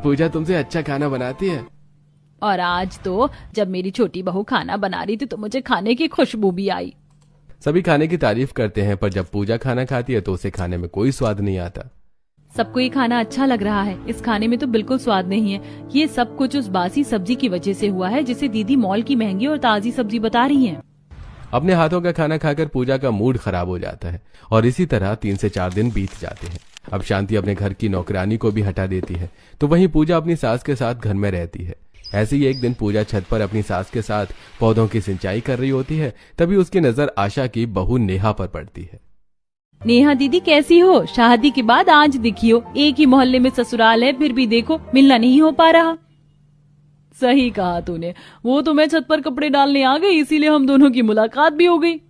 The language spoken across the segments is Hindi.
पूजा तुमसे अच्छा खाना बनाती है। और आज तो जब मेरी छोटी बहू खाना बना रही थी तो मुझे खाने की खुशबू भी आई। सभी खाने की तारीफ करते हैं, पर जब पूजा खाना खाती है तो उसे खाने में कोई स्वाद नहीं आता। सबको ये खाना अच्छा लग रहा है, इस खाने में तो बिल्कुल स्वाद नहीं है। ये सब कुछ उस बासी सब्जी की वजह से हुआ है जिसे दीदी मॉल की महंगी और ताजी सब्जी बता रही हैं। अपने हाथों का खाना खाकर पूजा का मूड खराब हो जाता है और इसी तरह 3 से 4 दिन बीत जाते हैं। अब शांति अपने घर की नौकरानी को भी हटा देती है, तो वहीं पूजा अपनी सास के साथ घर में रहती है। ऐसे ही एक दिन पूजा छत पर अपनी सास के साथ पौधों की सिंचाई कर रही होती है। तभी उसकी नजर आशा की बहू नेहा पर पड़ती है। नेहा दीदी कैसी हो? शादी के बाद आज दिखी हो। एक ही मोहल्ले में ससुराल है, फिर भी देखो मिलना नहीं हो पा रहा। सही कहा तूने, वो तो मैं छत पर कपड़े डालने आ गई, इसीलिए हम दोनों की मुलाकात भी हो गई।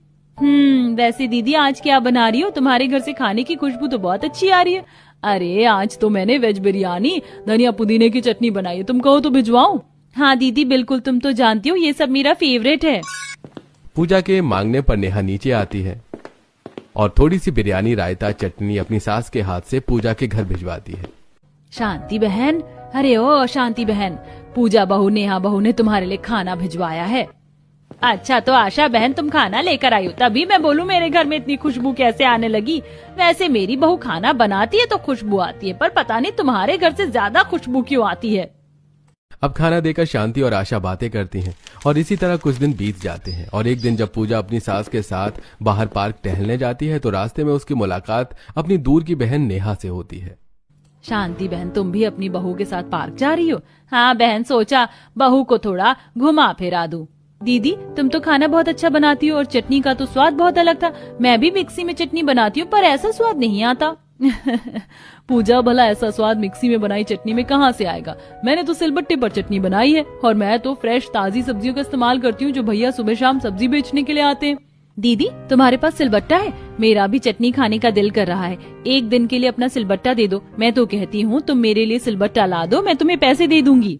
वैसे दीदी आज क्या बना रही हो? तुम्हारे घर से खाने की खुशबू तो बहुत अच्छी आ रही है। अरे आज तो मैंने वेज बिरयानी धनिया पुदीने की चटनी बनाई है, तुम कहो तो भिजवाऊं? हाँ दीदी बिल्कुल, तुम तो जानती हो ये सब मेरा फेवरेट है। पूजा के मांगने पर नेहा नीचे आती है और थोड़ी सी बिरयानी, रायता, चटनी अपनी सास के हाथ से पूजा के घर भिजवाती है। शांति बहन, अरे ओ शांति बहन, पूजा बहू नेहा बहू ने तुम्हारे लिए खाना भिजवाया है। अच्छा तो आशा बहन तुम खाना लेकर आई हो, तभी मैं बोलूं मेरे घर में इतनी खुशबू कैसे आने लगी। वैसे मेरी बहू खाना बनाती है तो खुशबू आती है, पर पता नहीं तुम्हारे घर से ज्यादा खुशबू क्यों आती है। अब खाना देकर शांति और आशा बातें करती हैं और इसी तरह कुछ दिन बीत जाते हैं। और एक दिन जब पूजा अपनी सास के साथ बाहर पार्क टहलने जाती है तो रास्ते में उसकी मुलाकात अपनी दूर की बहन नेहा से होती है। शांति बहन तुम भी अपनी बहू के साथ पार्क जा रही हो? हाँ बहन, सोचा बहू को थोड़ा घुमा फिरा दूं। दीदी तुम तो खाना बहुत अच्छा बनाती हो और चटनी का तो स्वाद बहुत अलग था। मैं भी मिक्सी में चटनी बनाती हूँ पर ऐसा स्वाद नहीं आता। पूजा भला ऐसा स्वाद मिक्सी में बनाई चटनी में कहाँ से आएगा? मैंने तो सिलबट्टे पर चटनी बनाई है और मैं तो फ्रेश ताजी सब्जियों का इस्तेमाल करती हूँ जो भैया सुबह शाम सब्जी बेचने के लिए आते हैं। दीदी तुम्हारे पास सिलबट्टा है? मेरा भी चटनी खाने का दिल कर रहा है, एक दिन के लिए अपना सिलबट्टा दे दो। मैं तो कहती हूँ तुम मेरे लिए सिलबट्टा ला दो, मैं तुम्हें पैसे दे दूंगी।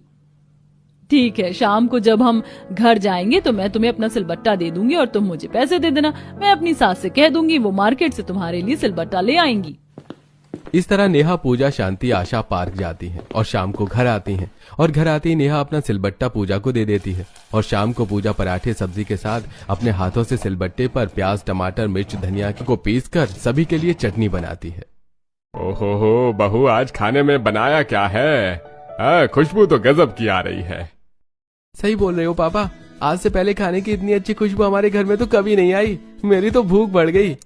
ठीक है, शाम को जब हम घर जाएंगे तो मैं तुम्हें अपना सिलबट्टा दे दूंगी और तुम मुझे पैसे दे देना। मैं अपनी सास से कह दूंगी, वो मार्केट से तुम्हारे लिए सिलबट्टा ले आएंगी। इस तरह नेहा, पूजा, शांति, आशा पार्क जाती हैं और शाम को घर आती हैं। और घर आते ही नेहा अपना सिलबट्टा पूजा को दे देती है और शाम को पूजा पराठे सब्जी के साथ अपने हाथों से सिलबट्टे पर प्याज, टमाटर, मिर्च, धनिया को पीस कर सभी के लिए चटनी बनाती है। ओहो हो बहू, आज खाने में बनाया क्या है? खुशबू तो गजब की आ रही है। सही बोल रहे हो पापा, आज से पहले खाने की इतनी अच्छी खुशबू हमारे घर में तो कभी नहीं आई। मेरी तो भूख बढ़ गई।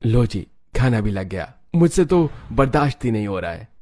लो जी, खाना भी लग गया, मुझसे तो बर्दाश्त ही नहीं हो रहा है।